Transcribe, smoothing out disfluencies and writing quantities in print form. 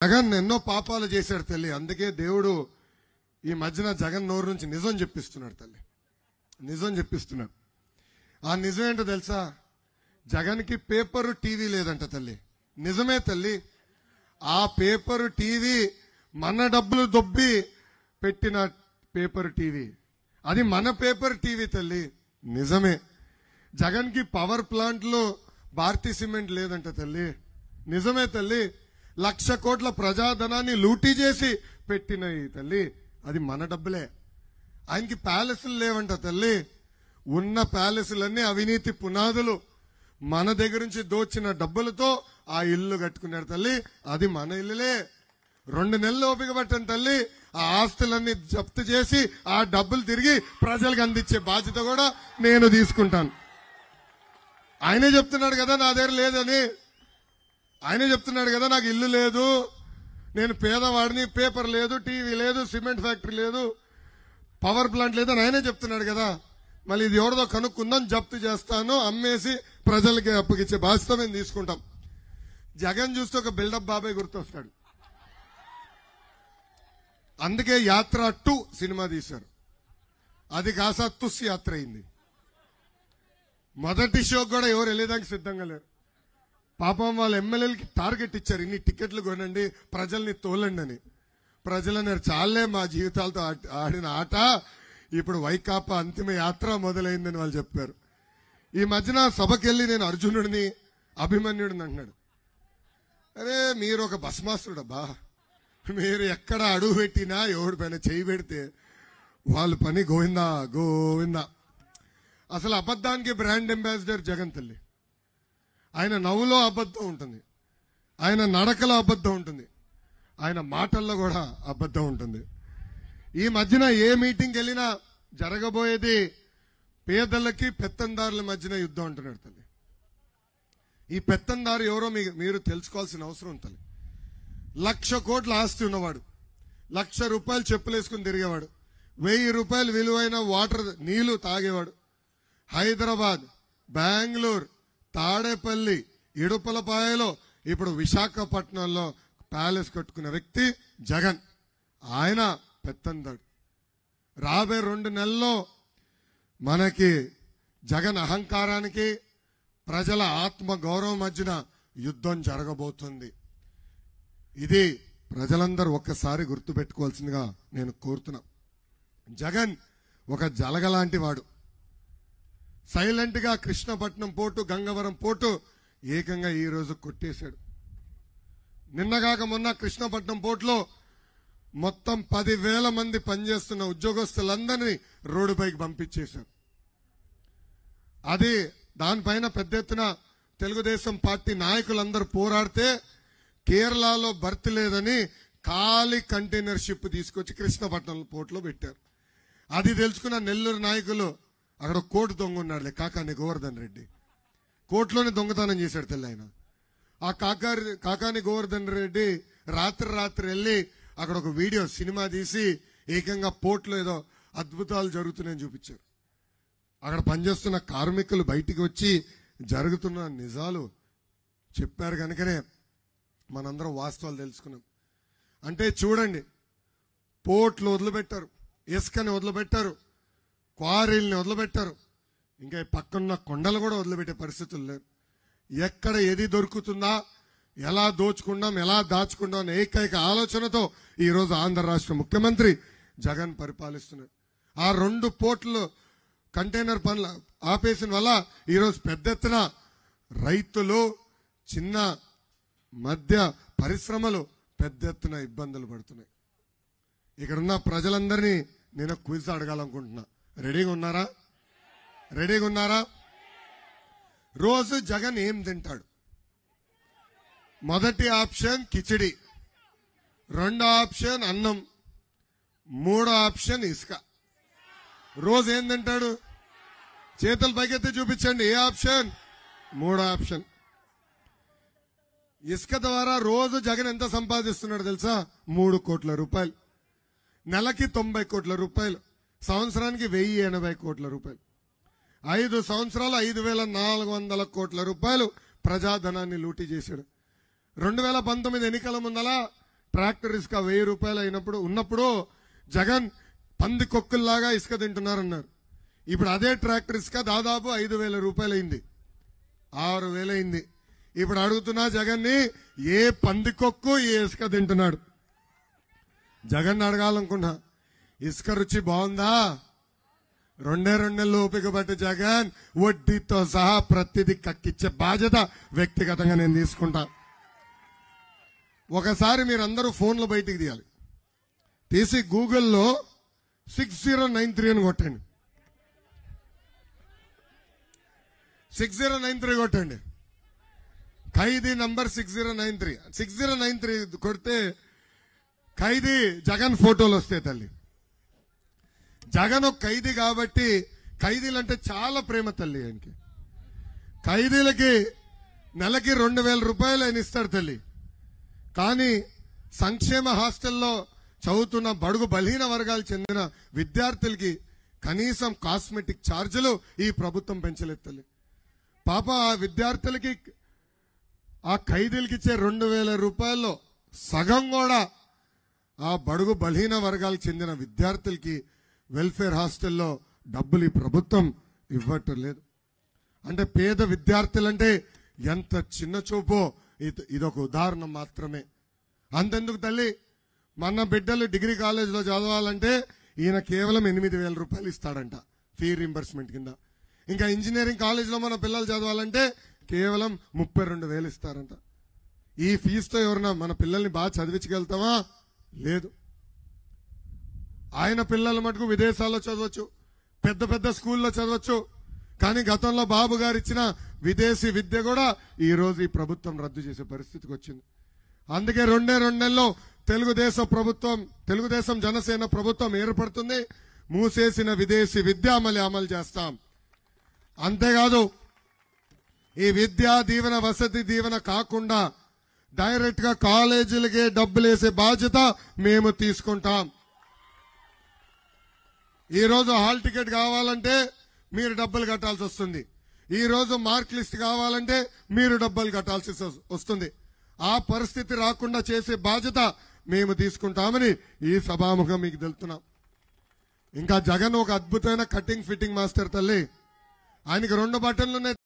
జగన్ ఎన్నో పాపాలు చేశాడు తల్లి. అందుకే దేవుడు ఈ మధ్యన జగన్ నోరు నుంచి నిజం చెప్పిస్తున్నాడు తల్లి. నిజం చెప్పిస్తున్నాడు. ఆ నిజం ఏంటో తెలుసా? జగన్కి పేపరు టీవీ లేదంట తల్లి. నిజమే తల్లి. ఆ పేపరు టీవీ మన డబ్బులు దొబ్బి పెట్టిన పేపర్ టీవీ. అది మన పేపర్ టీవీ తల్లి. నిజమే. జగన్కి పవర్ ప్లాంట్లో భారతీ సిమెంట్ లేదంట తల్లి. నిజమే తల్లి. 1,00,000 కోట్ల ప్రజాధనాన్ని లూటీ చేసి పెట్టిన ఈ తల్లి అది మన డబ్బులే. ఆయనకి ప్యాలెస్లు లేవంట తల్లి. ఉన్న ప్యాలెస్లన్నీ అవినీతి పునాదులు. మన దగ్గర నుంచి దోచిన డబ్బులతో ఆ ఇల్లు కట్టుకున్నాడు తల్లి. అది మన ఇల్లులే. 2 నెలలు ఓపిక పట్టండి తల్లి. ఆ ఆస్తులన్నీ జప్తు చేసి ఆ డబ్బులు తిరిగి ప్రజలకు అందించే బాధ్యత కూడా నేను తీసుకుంటాను. ఆయనే చెప్తున్నాడు కదా నా దగ్గర లేదని. ఆయనే చెప్తున్నాడు కదా నాకు ఇల్లు లేదు, నేను పేదవాడిని, పేపర్ లేదు, టీవీ లేదు, సిమెంట్ ఫ్యాక్టరీ లేదు, పవర్ ప్లాంట్ లేదు అని ఆయనే చెప్తున్నాడు కదా. మళ్ళీ ఇది ఎవరిదో కనుక్కుందాం, జప్తు చేస్తాను, అమ్మేసి ప్రజలకి అప్పగిచ్చే బాధ్యత మేము తీసుకుంటాం. జగన్ చూస్తే ఒక బిల్డప్ బాబాయ్ గుర్తొస్తాడు. అందుకే యాత్ర 2 సినిమా తీశారు. అది కాసా తుస్ యాత్ర అయింది. మొదటి షోకి కూడా ఎవరు వెళ్ళేదానికి సిద్ధంగా లేరు. పాపం వాళ్ళ ఎమ్మెల్యేలకి టార్గెట్ ఇచ్చారు, ఇన్ని టికెట్లు కొనండి, ప్రజల్ని తోలండి అని. ప్రజలన్నారు చాలే మా జీవితాలతో ఆడిన ఆట, ఇప్పుడు వైకాపా అంతిమ యాత్ర మొదలైందని వాళ్ళు చెప్పారు. ఈ మధ్యన సభకెళ్ళి నేను అర్జునుడిని అభిమన్యుడిని అంటున్నాడు. అరే మీరు ఒక భస్మాసుడబ్బా, మీరు ఎక్కడ అడుగు పెట్టినా ఎవడి పైన చేయి పెడితే వాళ్ళ పని గోవిందా గోవిందా. అసలు అబద్ధానికి బ్రాండ్ అంబాసిడర్ జగన్ తల్లి. ఆయన నవ్వులో అబద్ధం ఉంటుంది, ఆయన నడకలో అబద్ధం ఉంటుంది, ఆయన మాటల్లో కూడా అబద్ధం ఉంటుంది. ఈ మధ్యన ఏ మీటింగ్కి వెళ్ళినా జరగబోయేది పేదలకి పెత్తందారుల మధ్యన యుద్ధం అంటున్నాడు తల్లి. ఈ పెత్తందారు ఎవరో మీరు తెలుసుకోవాల్సిన అవసరం ఉంటుంది. 1,00,000 కోట్ల ఆస్తి ఉన్నవాడు, 1,00,000 రూపాయలు చెప్పులేసుకుని తిరిగేవాడు, 1,000 రూపాయలు విలువైన వాటర్ నీళ్లు తాగేవాడు, హైదరాబాద్, బెంగళూరు, తాడేపల్లి, ఇడుపలపాయలో, ఇప్పుడు విశాఖపట్నంలో ప్యాలెస్ కట్టుకున్న వ్యక్తి జగన్. ఆయన పెత్తందాడు. రాబోయే 2 నెలల్లో మనకి జగన్ అహంకారానికి ప్రజల ఆత్మ గౌరవం మధ్యన యుద్ధం జరగబోతుంది. ఇది ప్రజలందరూ ఒక్కసారి గుర్తుపెట్టుకోవాల్సిందిగా నేను కోరుతున్నా. జగన్ ఒక జలగలాంటి వాడు. సైలెంట్ గా కృష్ణపట్నం పోర్టు, గంగవరం పోర్టు ఏకంగా ఈ రోజు కొట్టేశాడు. నిన్నగాక మొన్న కృష్ణపట్నం పోర్టులో మొత్తం 10,000 మంది పనిచేస్తున్న ఉద్యోగస్తులందరినీ రోడ్డుపైకి పంపించేశారు. అది దానిపైన పెద్ద ఎత్తున తెలుగుదేశం పార్టీ నాయకులందరూ పోరాడితే కేరళలో భర్తీ లేదని ఖాళీ కంటైనర్ షిప్ తీసుకొచ్చి కృష్ణపట్నం పోర్టులో పెట్టారు. అది తెలుసుకున్న నెల్లూరు నాయకులు, అక్కడ కోర్టు దొంగ ఉన్నాడులే కాకాని గోవర్ధన్ రెడ్డి, కోర్టులోనే దొంగతనం చేశాడు తెల్ల ఆయన. ఆ కాకాని గోవర్ధన్ రెడ్డి రాత్రి వెళ్ళి అక్కడ ఒక వీడియో సినిమా తీసి ఏకంగా పోర్టులో ఏదో అద్భుతాలు జరుగుతున్నాయని చూపించారు. అక్కడ పనిచేస్తున్న కార్మికులు బయటికి వచ్చి జరుగుతున్న నిజాలు చెప్పారు. కనుకనే మనందరం వాస్తవాలు తెలుసుకున్నాం. అంటే చూడండి, పోర్ట్లు వదిలిపెట్టారు, ఇసుకని వదిలిపెట్టారు, క్వారీల్ని వదిలిపెట్టారు, ఇంకా పక్కన్న కొండలు కూడా వదిలిపెట్టే పరిస్థితులు లేవు. ఎక్కడ ఏది దొరుకుతుందా, ఎలా దోచుకుందాం, ఎలా దాచుకుందాం అనే ఏకైక ఆలోచనతో ఈరోజు ఆంధ్ర రాష్ట్ర ముఖ్యమంత్రి జగన్ పరిపాలిస్తున్నారు. ఆ 2 పోర్టులు కంటైనర్ పనులు ఆపేసిన వల్ల ఈరోజు పెద్ద ఎత్తున రైతులు, చిన్న మధ్య పరిశ్రమలు పెద్ద ఎత్తున ఇబ్బందులు పడుతున్నాయి. ఇక్కడున్న ప్రజలందరినీ నేను క్విజ్ అడగాలనుకుంటున్నా. రెడీగా ఉన్నారా? రెడీగా ఉన్నారా? రోజు జగన్ ఏం తింటాడు? మొదటి ఆప్షన్ కిచిడి, 2వ ఆప్షన్ అన్నం, 3వ ఆప్షన్ ఇసుక. రోజు ఏం తింటాడు? చేతులు పైకెత్తి చూపించండి. ఏ ఆప్షన్? 3వ ఆప్షన్. ఇసుక ద్వారా రోజు జగన్ ఎంత సంపాదిస్తున్నాడు తెలుసా? 3 కోట్ల రూపాయలు. నెలకి 90 కోట్ల రూపాయలు, సంవత్సరానికి 1,080 కోట్ల రూపాయలు. 5 సంవత్సరాలు 5,400 కోట్ల రూపాయలు ప్రజాధనాన్ని లూటీ చేశాడు. 2019 ఎన్నికల ముందల ట్రాక్టర్ ఇసుక 1000 రూపాయలు ఉన్నప్పుడు జగన్ పంది కొక్కుల్లాగా ఇసుక తింటున్నారన్నారు. ఇప్పుడు అదే ట్రాక్టర్ ఇసుక దాదాపు 5,000 రూపాయలు అయింది, 6,000 అయింది. ఇప్పుడు అడుగుతున్నా జగన్ని, ఏ పంది కొక్కు ఏ ఇసుక తింటున్నాడు? జగన్ అడగాలనుకున్నా, ఇసుక రుచి బాగుందా? 2 నెలలు ఓపిక పట్టి జగన్ వడ్డీతో సహా ప్రతిదీ కక్కిచ్చే బాధ్యత వ్యక్తిగతంగా నేను తీసుకుంటా. ఒకసారి మీరందరూ ఫోన్లు బయటికి తీయాలి, తీసి గూగుల్లో 6093 అని కొట్టండి. 6093 కొట్టండి. ఖైదీ నంబర్ 6093. 6093 కొడితే ఖైదీ జగన్ ఫోటోలు వస్తాయి తల్లి. జగన్ ఒక ఖైదీ కాబట్టి ఖైదీలంటే చాలా ప్రేమ తల్లి ఆయనకి. ఖైదీలకి నెలకి 2,000 రూపాయలు ఆయన ఇస్తాడు తల్లి. కానీ సంక్షేమ హాస్టల్లో చదువుతున్న బడుగు బలహీన వర్గాలు చెందిన విద్యార్థులకి కనీసం కాస్మెటిక్ ఛార్జీలు ఈ ప్రభుత్వం పెంచలేదు తల్లి. పాప ఆ విద్యార్థులకి, ఆ ఖైదీలకి ఇచ్చే 2,000 రూపాయల్లో సగం కూడా ఆ బడుగు బలహీన వర్గాలకు చెందిన విద్యార్థులకి వెల్ఫేర్ హాస్టల్లో డబ్బులు ఈ ప్రభుత్వం ఇవ్వటం లేదు. అంటే పేద విద్యార్థులంటే ఎంత చిన్న చూపో ఇదొక ఉదాహరణ మాత్రమే. అంతెందుకు తల్లి, మన బిడ్డలు డిగ్రీ కాలేజీలో చదవాలంటే ఈయన కేవలం 8,000 రూపాయలు ఇస్తాడంట ఫీ రీంబర్స్మెంట్ కింద. ఇంకా ఇంజనీరింగ్ కాలేజీలో మన పిల్లలు చదవాలంటే కేవలం 32,000 ఇస్తారంట. ఈ ఫీజుతో ఎవరన్నా మన పిల్లల్ని బాగా చదివించగలుగుతామా? లేదు. ఆయన పిల్లల మటుకు విదేశాల్లో చదవచ్చు, పెద్ద పెద్ద స్కూల్లో చదవచ్చు. కానీ గతంలో బాబు గారు ఇచ్చిన విదేశీ విద్య కూడా ఈ రోజు ఈ ప్రభుత్వం రద్దు చేసే పరిస్థితికి వచ్చింది. అందుకే 2 నెలల్లో తెలుగుదేశం జనసేన ప్రభుత్వం ఏర్పడుతుంది. మూసేసిన విదేశీ విద్య అమలు చేస్తాం. అంతేకాదు, ఈ విద్యా దీవెన వసతి దీవెన కాకుండా డైరెక్ట్ గా కాలేజీలకే డబ్బులు వేసే బాధ్యత మేము తీసుకుంటాం. ఈ రోజు హాల్ టికెట్ కావాలంటే మీరు డబ్బులు కట్టాల్సి వస్తుంది. ఈ రోజు మార్క్ లిస్ట్ కావాలంటే మీరు డబ్బులు కట్టాల్సి వస్తుంది. ఆ పరిస్థితి రాకుండా చేసే బాధ్యత మేము తీసుకుంటామని ఈ సభాముఖం మీకు తెలుపుతున్నాం. ఇంకా జగన్ ఒక అద్భుతమైన కటింగ్ ఫిట్టింగ్ మాస్టర్ తల్లి. ఆయనకి 2 బటన్లు ఉన్నాయి.